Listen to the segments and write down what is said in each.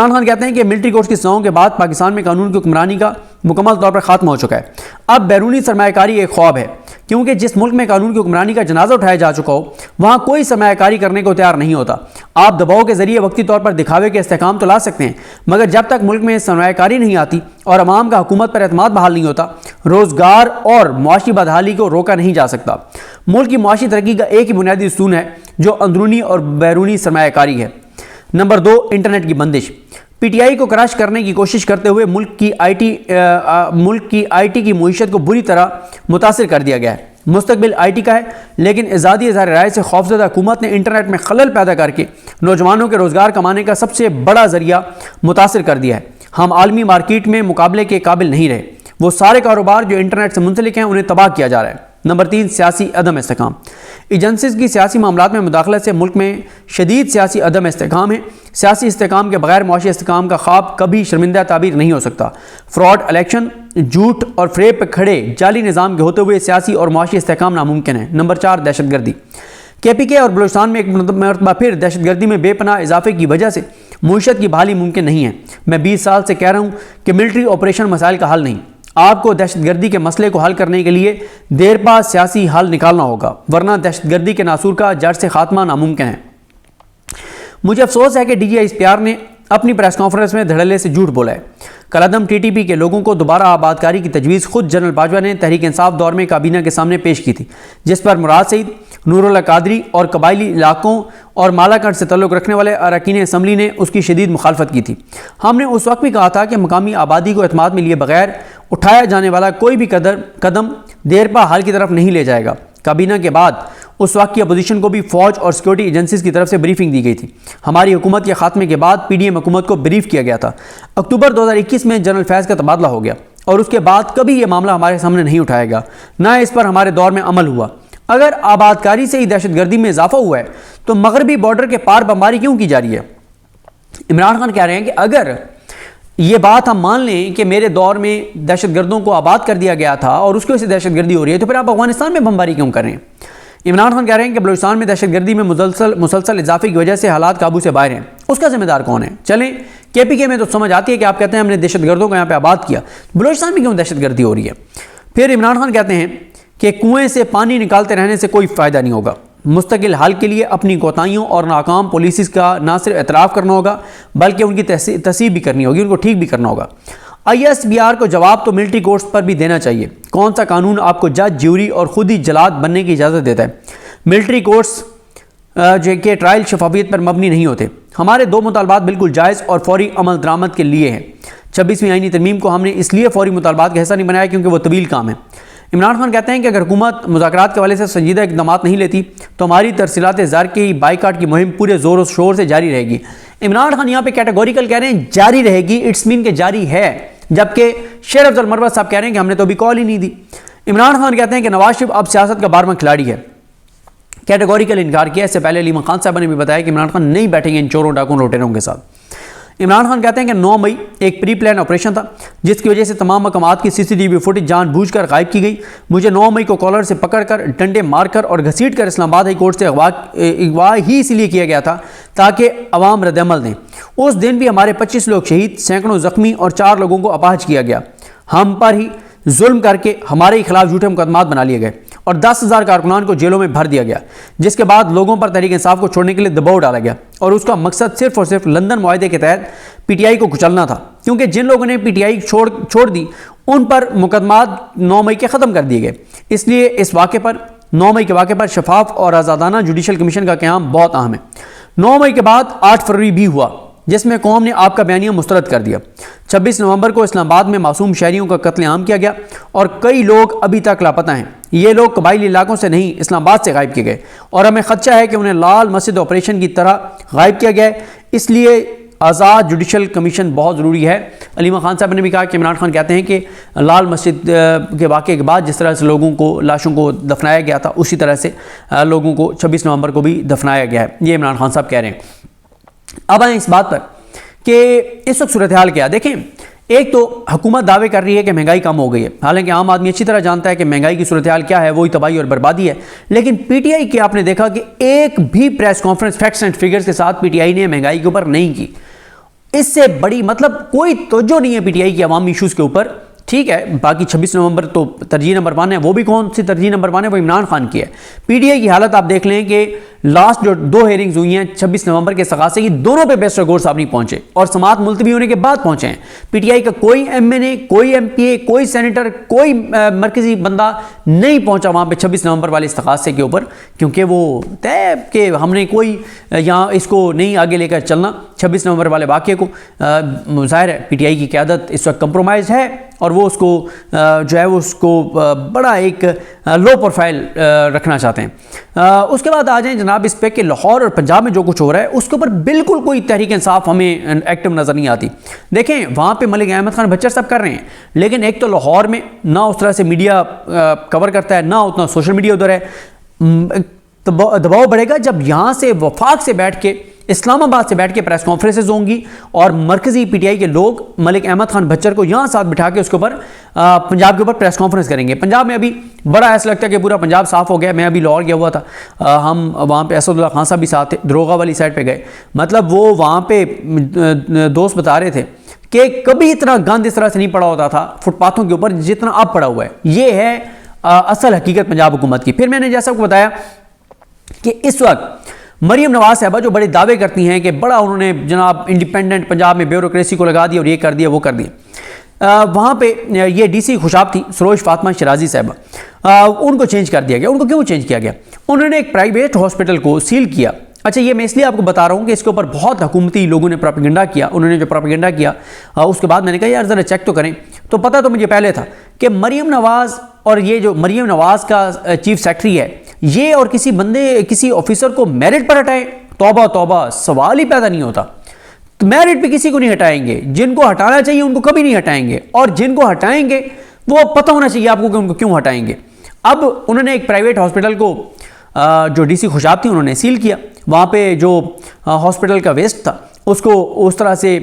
عمران خان کہتے ہیں کہ ملٹری کورٹس کی سزاؤں کے بعد پاکستان میں قانون کی حکمرانی کا مکمل طور پر خاتمہ ہو چکا ہے. اب بیرونی سرمایہ کاری ایک خواب ہے، کیونکہ جس ملک میں قانون کی حکمرانی کا جنازہ اٹھایا جا چکا ہو وہاں کوئی سرمایہ کاری کرنے کو تیار نہیں ہوتا. آپ دباؤ کے ذریعے وقتی طور پر دکھاوے کے استحکام تو لا سکتے ہیں، مگر جب تک ملک میں سرمایہ کاری نہیں آتی اور عوام کا حکومت پر اعتماد بحال نہیں ہوتا، روزگار اور معاشی بدحالی کو روکا نہیں جا سکتا. ملک کی معاشی ترقی کا ایک ہی بنیادی ستون ہے جو اندرونی اور بیرونی سرمایہ کاری ہے. نمبر 2، انٹرنیٹ کی بندش. پی ٹی آئی کو کراش کرنے کی کوشش کرتے ہوئے ملک کی آئی ٹی کی معیشت کو بری طرح متاثر کر دیا گیا ہے. مستقبل آئی ٹی کا ہے، لیکن آزادی اظہار رائے سے خوفزدہ حکومت نے انٹرنیٹ میں خلل پیدا کر کے نوجوانوں کے روزگار کمانے کا سب سے بڑا ذریعہ متاثر کر دیا ہے. ہم عالمی مارکیٹ میں مقابلے کے قابل نہیں رہے. وہ سارے کاروبار جو انٹرنیٹ سے منسلک ہیں انہیں تباہ کیا جا رہا ہے. نمبر 3، سیاسی عدم استحکام. ایجنسیز کی سیاسی معاملات میں مداخلت سے ملک میں شدید سیاسی عدم استحکام ہے. سیاسی استحکام کے بغیر معاشی استحکام کا خواب کبھی شرمندہ تعبیر نہیں ہو سکتا. فراڈ الیکشن، جھوٹ اور فریب پہ کھڑے جعلی نظام کے ہوتے ہوئے سیاسی اور معاشی استحکام ناممکن ہے. نمبر 4، دہشت گردی. کے پی کے اور بلوچستان میں ایک مرتبہ پھر دہشت گردی میں بے پناہ اضافے کی وجہ سے معیشت کی بحالی ممکن نہیں ہے. میں 20 سال سے کہہ رہا ہوں کہ ملٹری آپریشن مسائل کا حل نہیں. آپ کو دہشت گردی کے مسئلے کو حل کرنے کے لیے دیر پا سیاسی حل نکالنا ہوگا، ورنہ دہشت گردی کے ناسور کا جڑ سے خاتمہ ناممکن ہے. مجھے افسوس ہے کہ D G S P R نے اپنی پریس کانفرنس میں دھڑلے سے جھوٹ بولا ہے. کالعدم ٹی ٹی پی کے لوگوں کو دوبارہ آبادکاری کی تجویز خود جنرل باجوہ نے تحریک انصاف دور میں کابینہ کے سامنے پیش کی تھی، جس پر مراد سعید، نور اللہ قادری اور قبائلی علاقوں اور مالاکنڈ سے تعلق رکھنے والے اراکین اسمبلی نے اس کی شدید مخالفت کی تھی. ہم نے اس وقت بھی کہا تھا کہ مقامی آبادی کو اعتماد میں لیے بغیر اٹھایا جانے والا کوئی بھی قدم دیر پا حل کی طرف نہیں لے جائے گا. کابینہ کے بعد اس وقت کی اپوزیشن کو بھی فوج اور سیکورٹی ایجنسیز کی طرف سے بریفنگ دی گئی تھی. ہماری حکومت کے خاتمے کے بعد پی ڈی ایم حکومت کو بریف کیا گیا تھا. اکتوبر 2021 میں جنرل فیض کا تبادلہ ہو گیا اور اس کے بعد کبھی یہ معاملہ ہمارے سامنے نہیں اٹھایا گیا، نہ اس پر ہمارے دور میں عمل ہوا. اگر آبادکاری سے ہی دہشت گردی میں اضافہ ہوا ہے تو مغربی بارڈر کے پار بمباری کیوں کی جا رہی ہے؟ عمران خان کہہ رہے ہیں کہ اگر یہ بات ہم مان لیں کہ میرے دور میں دہشت گردوں کو آباد کر دیا گیا تھا اور اس کی وجہ سے دہشت گردی ہو رہی ہے، تو پھر آپ افغانستان میں بمباری کیوں کر رہے ہیں؟ عمران خان کہہ رہے ہیں کہ بلوچستان میں دہشت گردی میں مسلسل اضافے کی وجہ سے حالات قابو سے باہر ہیں. اس کا ذمہ دار کون ہے؟ چلیں کے پی کے میں تو سمجھ آتی ہے کہ آپ کہتے ہیں ہم نے دہشت گردوں کو یہاں پہ آباد کیا، بلوچستان میں کیوں دہشت گردی ہو رہی ہے؟ پھر عمران خان کہتے ہیں کہ کنویں سے پانی نکالتے رہنے سے کوئی فائدہ نہیں ہوگا. مستقل حل کے لیے اپنی کوتاہیوں اور ناکام پالیسیز کا نہ صرف اعتراف کرنا ہوگا بلکہ ان کی تصحیح بھی کرنی ہوگی، ان کو ٹھیک بھی کرنا ہوگا. آئی ایس بی آر کو جواب تو ملٹری کورٹس پر بھی دینا چاہیے. کون سا قانون آپ کو جج، جیوری اور خود ہی جلاد بننے کی اجازت دیتا ہے؟ ملٹری کورٹس کے ٹرائل شفافیت پر مبنی نہیں ہوتے. ہمارے 2 مطالبات بالکل جائز اور فوری عمل درآمد کے لیے ہیں. 26ویں آئینی ترمیم کو ہم نے اس لیے فوری مطالبات کا حصہ نہیں بنایا کیونکہ وہ طویل کام ہے. عمران خان کہتے ہیں کہ اگر حکومت مذاکرات کے حوالے سے سنجیدہ اقدامات نہیں لیتی تو ہماری ترسیلات زر کی بائیکاٹ کی مہم پورے زور و شور سے جاری رہے گی. عمران خان یہاں پہ کیٹیگوریکل کہہ رہے ہیں جاری رہے گی، اٹس مین کہ جاری ہے، جبکہ شیر افضل مروت صاحب کہہ رہے ہیں کہ ہم نے تو ابھی کال ہی نہیں دی. عمران خان کہتے ہیں کہ نواز شریف اب سیاست کا 12واں کھلاڑی ہے. کیٹیگوریکل انکار کیا. اس سے پہلے علی خان صاحب نے بھی بتایا کہ عمران خان نہیں بیٹھیں گے ان چوروں ڈاکوں لوٹیروں کے ساتھ. عمران خان کہتے ہیں کہ 9 مئی ایک پری پلان آپریشن تھا جس کی وجہ سے تمام مقامات کی CCTV فوٹیج جان بوجھ کر غائب کی گئی. مجھے 9 مئی کو کالر سے پکڑ کر ڈنڈے مار کر اور گھسیٹ کر اسلام آباد ہائی کورٹ سے اغوا ہی اس لیے کیا گیا تھا تاکہ عوام رد عمل دیں. اس دن بھی ہمارے 25 لوگ شہید، سینکڑوں زخمی اور 4 لوگوں کو اپاہج کیا گیا. ہم پر ہی ظلم کر کے ہمارے ہی خلاف جھوٹے مقدمات بنا لیے گئے اور 10,000 کارکنان کو جیلوں میں بھر دیا گیا، جس کے بعد لوگوں پر تحریک انصاف کو چھوڑنے کے لیے دباؤ ڈالا گیا اور اس کا مقصد صرف اور صرف لندن معاہدے کے تحت پی ٹی آئی کو کچلنا تھا، کیونکہ جن لوگوں نے پی ٹی آئی چھوڑ دی ان پر مقدمات 9 مئی کے ختم کر دیے گئے. اس لیے اس واقعے پر 9 مئی کے واقعے پر شفاف اور آزادانہ جوڈیشل کمیشن کا قیام بہت اہم ہے. 9 مئی کے بعد 8 فروری بھی ہوا جس میں قوم نے آپ کا بیانیہ مسترد کر دیا. 26 نومبر کو اسلام آباد میں معصوم شہریوں کا قتل عام کیا گیا اور کئی لوگ ابھی تک لاپتہ ہیں. یہ لوگ قبائلی علاقوں سے نہیں اسلام آباد سے غائب کیے گئے اور ہمیں خدشہ ہے کہ انہیں لال مسجد آپریشن کی طرح غائب کیا گیا ہے. اس لیے آزاد جوڈیشل کمیشن بہت ضروری ہے. علی خان صاحب نے بھی کہا کہ عمران خان کہتے ہیں کہ لال مسجد کے واقعے کے بعد جس طرح سے لوگوں کو لاشوں کو دفنایا گیا تھا اسی طرح سے لوگوں کو 26 نومبر کو بھی دفنایا گیا ہے. یہ عمران خان صاحب کہہ رہے ہیں. اب آئیں اس بات پر کہ اس وقت صورتحال کیا. دیکھیں، ایک تو حکومت دعوے کر رہی ہے کہ مہنگائی کم ہو گئی ہے، حالانکہ عام آدمی اچھی طرح جانتا ہے کہ مہنگائی کی صورتحال کیا ہے، وہی تباہی اور بربادی ہے. لیکن پی ٹی آئی کے آپ نے دیکھا کہ ایک بھی press conference facts and figures کے ساتھ پی ٹی آئی نے مہنگائی کے اوپر نہیں کی. اس سے بڑی مطلب کوئی توجہ نہیں ہے پی ٹی آئی کی عوامی ایشوز کے اوپر. ٹھیک ہے, باقی 26 نومبر تو ترجیح نمبر 1 ہے, وہ بھی کون سی ترجیح نمبر 1 ہے, وہ عمران خان کی ہے. پی ٹی آئی کی حالت آپ دیکھ لیں کہ لاسٹ جو 2 ہیئرنگز ہوئی ہیں 26 نومبر کے ثقافت کی, دونوں پہ بیسٹر گور صاحب نہیں پہنچے اور سماعت ملتوی ہونے کے بعد پہنچے ہیں. پی ٹی آئی کا کوئی ایم این اے, کوئی ایم پی اے, کوئی سینیٹر, کوئی مرکزی بندہ نہیں پہنچا وہاں پہ 26 نومبر والے استغاثے کے اوپر, کیونکہ وہ طے کہ ہم نے کوئی یہاں اس کو نہیں آگے لے کر چلنا 26 نومبر والے واقعے کو. ظاہر ہے پی ٹی آئی کی قیادت اس وقت کمپرومائز ہے اور وہ اس کو جو ہے وہ اس کو بڑا ایک لو پروفائل رکھنا چاہتے ہیں. اس کے بعد آ جائیں جناب اس پہ کہ لاہور اور پنجاب میں جو کچھ ہو رہا ہے اس کے اوپر بالکل کوئی تحریک انصاف ہمیں ایکٹیو نظر نہیں آتی. دیکھیں وہاں پہ ملک احمد خان بچر صاحب کر رہے ہیں, لیکن ایک تو لاہور میں نہ اس طرح سے میڈیا کور کرتا ہے, نہ اتنا سوشل میڈیا ادھر ہے. دباؤ بڑھے گا جب یہاں سے وفاق سے بیٹھ کے, اسلام آباد سے بیٹھ کے پریس کانفرنسز ہوں گی اور مرکزی پی ٹی آئی کے لوگ ملک احمد خان بچر کو یہاں ساتھ بٹھا کے اس کے اوپر پنجاب کے اوپر پریس کانفرنس کریں گے. پنجاب میں ابھی بڑا ایسا لگتا ہے کہ پورا پنجاب صاف ہو گیا. میں ابھی لاہور گیا ہوا تھا, ہم وہاں پہ اسد اللہ خان صاحب بھی ساتھ تھے, دروغہ والی سائڈ پہ گئے. مطلب وہ وہاں پہ دوست بتا رہے تھے کہ کبھی اتنا گند اس طرح سے نہیں پڑا ہوتا تھا فٹ پاتھوں کے اوپر جتنا اب پڑا ہوا ہے. یہ ہے اصل حقیقت پنجاب حکومت کی. پھر میں نے جیسا کو بتایا کہ اس وقت مریم نواز صاحبہ جو بڑے دعوے کرتی ہیں کہ بڑا انہوں نے جناب انڈیپینڈنٹ پنجاب میں بیوروکریسی کو لگا دیا اور یہ کر دیا وہ کر دیا. وہاں پہ یہ ڈی سی خوشاب تھی سروج فاطمہ شرازی صاحبہ, ان کو چینج کر دیا گیا. ان کو کیوں چینج کیا گیا؟ انہوں نے ایک پرائیویٹ ہاسپٹل کو سیل کیا. اچھا یہ میں اس لیے آپ کو بتا رہا ہوں کہ اس کے اوپر بہت حکومتی لوگوں نے پروپیگنڈا کیا. انہوں نے جو پروپیگنڈا کیا اس کے بعد میں نے کہا یار ذرا چیک تو کریں. تو پتہ تو مجھے پہلے تھا کہ مریم نواز اور یہ جو مریم نواز کا چیف سیکرٹری ہے یہ اور کسی بندے کسی آفیسر کو میرٹ پر ہٹائیں, توبہ توبہ, سوال ہی پیدا نہیں ہوتا. تو میرٹ پہ کسی کو نہیں ہٹائیں گے, جن کو ہٹانا چاہیے ان کو کبھی نہیں ہٹائیں گے, اور جن کو ہٹائیں گے وہ پتہ ہونا چاہیے آپ کو کہ ان کو کیوں ہٹائیں گے. اب انہوں نے ایک پرائیویٹ ہاسپٹل کو جو ڈی سی خوشاب تھی انہوں نے سیل کیا. وہاں پہ جو ہاسپٹل کا ویسٹ تھا اس کو اس طرح سے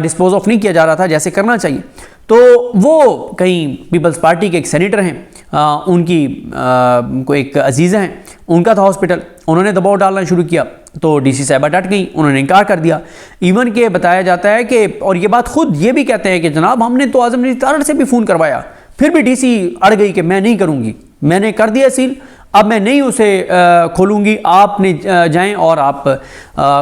ڈسپوز آف نہیں کیا جا رہا تھا جیسے کرنا چاہیے. تو وہ کہیں پیپلز پارٹی کے ایک سینیٹر ہیں, ان کی کو ایک عزیزہ ہیں, ان کا تھا ہاسپٹل. انہوں نے دباؤ ڈالنا شروع کیا تو ڈی سی صاحبہ ڈٹ گئیں, انہوں نے انکار کر دیا. ایون کہ بتایا جاتا ہے کہ, اور یہ بات خود یہ بھی کہتے ہیں کہ جناب ہم نے تو اعظم نذیر تارڑ سے بھی فون کروایا, پھر بھی ڈی سی اڑ گئی کہ میں نہیں کروں گی, میں نے کر دیا سیل, اب میں نہیں اسے کھولوں گی, آپ نے جائیں اور آپ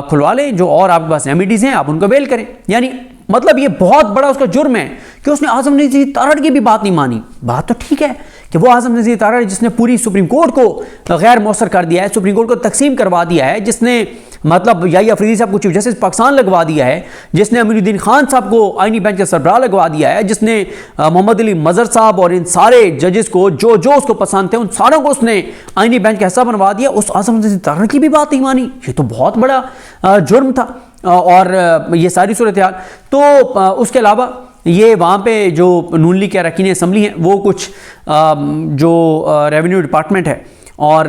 کھلوا لیں, جو اور آپ کے پاس ریمیڈیز ہیں آپ ان کو بیل کریں. یعنی مطلب یہ بہت بڑا اس کا جرم ہے کہ اس نے اعظم نذیر تارڑ کی بھی بات نہیں مانی. بات تو ٹھیک ہے کہ وہ اعظم نذیر تارڑ جس نے پوری سپریم کورٹ کو غیر مؤثر کر دیا ہے, سپریم کورٹ کو تقسیم کروا دیا ہے, جس نے مطلب یحییٰ افریدی صاحب کو چیف جسٹس پاکستان لگوا دیا ہے, جس نے امین الدین خان صاحب کو آئینی بینچ کا سربراہ لگوا دیا ہے, جس نے محمد علی مظہر صاحب اور ان سارے ججز کو جو اس کو پسند تھے ان ساروں کو اس نے آئینی بینچ کا حصہ بنوا دیا, اس اعظم نذیر تارڑ کی بھی بات نہیں مانی. یہ تو بہت بڑا جرم تھا. اور یہ ساری صورتحال. تو اس کے علاوہ یہ وہاں پہ جو نون لیگ کے اراکین اسمبلی ہیں وہ کچھ جو ریونیو ڈپارٹمنٹ ہے اور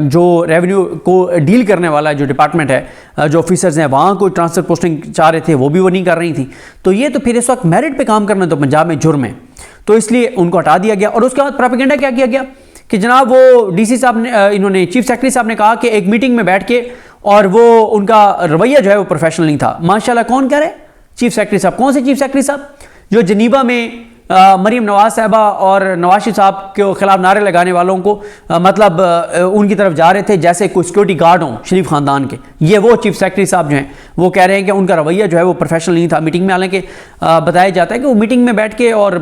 جو ریونیو کو ڈیل کرنے والا جو ڈپارٹمنٹ ہے, جو آفیسرز ہیں وہاں کوئی ٹرانسفر پوسٹنگ چاہ رہے تھے وہ بھی وہ نہیں کر رہی تھیں. تو یہ تو پھر اس وقت میرٹ پہ کام کرنا تو پنجاب میں جرم ہے, تو اس لیے ان کو ہٹا دیا گیا. اور اس کے بعد پروپیگنڈا کیا کیا گیا کہ جناب وہ ڈی سی صاحب نے, انہوں نے چیف سیکرٹری صاحب نے کہا کہ ایک میٹنگ میں بیٹھ کے, اور وہ ان کا رویہ جو ہے وہ پروفیشنل نہیں تھا. ماشاءاللہ کون کہہ رہے ہیں؟ چیف سیکرٹری صاحب. کون سے چیف سیکرٹری صاحب؟ جو جنیوا میں مریم نواز صاحبہ اور نواز شریف صاحب کے خلاف نعرے لگانے والوں کو مطلب ان کی طرف جا رہے تھے جیسے کوئی سیکورٹی گارڈ ہوں شریف خاندان کے. یہ وہ چیف سیکرٹری صاحب جو ہیں وہ کہہ رہے ہیں کہ ان کا رویہ جو ہے وہ پروفیشنل نہیں تھا میٹنگ میں. حالانکہ بتایا جاتا ہے کہ وہ میٹنگ میں بیٹھ کے, اور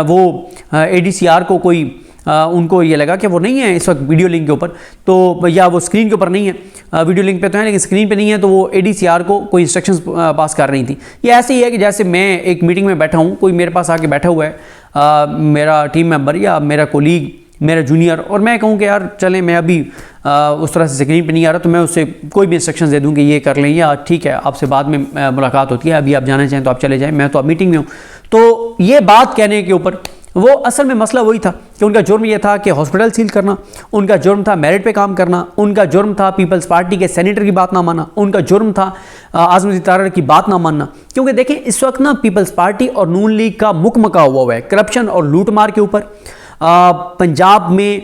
وہ اے ڈی سی آر کو کوئی ان کو یہ لگا کہ وہ نہیں ہے اس وقت ویڈیو لنک کے اوپر, تو یا وہ اسکرین کے اوپر نہیں ہے, ویڈیو لنک پہ تو ہے لیکن اسکرین پہ نہیں ہے, تو وہ اے ڈی سی آر کو کوئی انسٹرکشنز پاس کر رہی تھی. یہ ایسے ہی ہے کہ جیسے میں ایک میٹنگ میں بیٹھا ہوں, کوئی میرے پاس آ کے بیٹھا ہوا ہے میرا ٹیم ممبر یا میرا کولیگ, میرا جونیئر, اور میں کہوں کہ یار چلیں میں ابھی اس طرح سے اسکرین پہ نہیں آ رہا, تو میں اس سے کوئی بھی انسٹرکشنز دے دوں کہ یہ کر لیں, یا ٹھیک ہے آپ سے بعد میں ملاقات ہوتی ہے, ابھی آپ جانا چاہیں تو آپ چلے جائیں, میں تو اب میٹنگ میں ہوں. تو یہ بات کہنے کے اوپر وہ اصل میں مسئلہ وہی تھا کہ ان کا جرم یہ تھا کہ ہاسپٹل سیل کرنا, ان کا جرم تھا میرٹ پہ کام کرنا, ان کا جرم تھا پیپلز پارٹی کے سینیٹر کی بات نہ ماننا, ان کا جرم تھا اعظم نذیر تارڑ کی بات نہ ماننا. کیونکہ دیکھیں اس وقت نا پیپلز پارٹی اور نون لیگ کا مکمکا ہوا ہے کرپشن اور لوٹ مار کے اوپر, پنجاب میں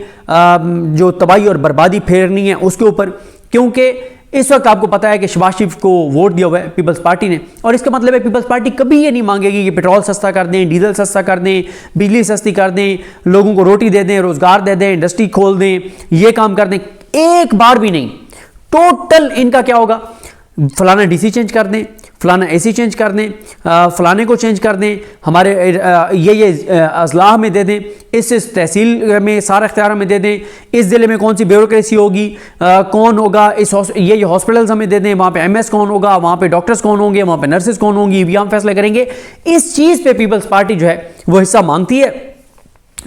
جو تباہی اور بربادی پھیرنی ہے اس کے اوپر. کیونکہ اس وقت آپ کو پتا ہے کہ شہباز شریف کو ووٹ دیا ہوا ہے پیپلز پارٹی نے، اور اس کا مطلب ہے پیپلز پارٹی کبھی یہ نہیں مانگے گی کہ پٹرول سستا کر دیں، ڈیزل سستا کر دیں، بجلی سستی کر دیں، لوگوں کو روٹی دے دیں، روزگار دے دیں، انڈسٹری کھول دیں، یہ کام کر دیں، ایک بار بھی نہیں۔ ٹوٹل ان کا کیا ہوگا، فلانا ڈی سی چینج کر دیں، فلانا اے سی چینج کر دیں، فلانے کو چینج کر دیں، ہمارے یہ اضلاع میں دے دیں، اس تحصیل میں سارے اختیار میں دے دیں، اس ضلع میں کون سی بیوروکریسی ہوگی، کون ہوگا، یہ ہاسپٹلز ہمیں دے دیں، وہاں پہ ایم ایس کون ہوگا، وہاں پہ ڈاکٹرز کون ہوں گے، وہاں پہ نرسز کون ہوں گی، یہ ہم فیصلہ کریں گے۔ اس چیز پہ پیپلز پارٹی جو ہے وہ حصہ مانگتی ہے،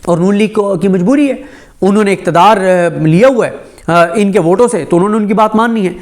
اور نون لیگ کی مجبوری ہے، انہوں نے اقتدار لیا ہوا ہے ان کے ووٹوں سے، تو انہوں نے ان کی بات ماننی ہے۔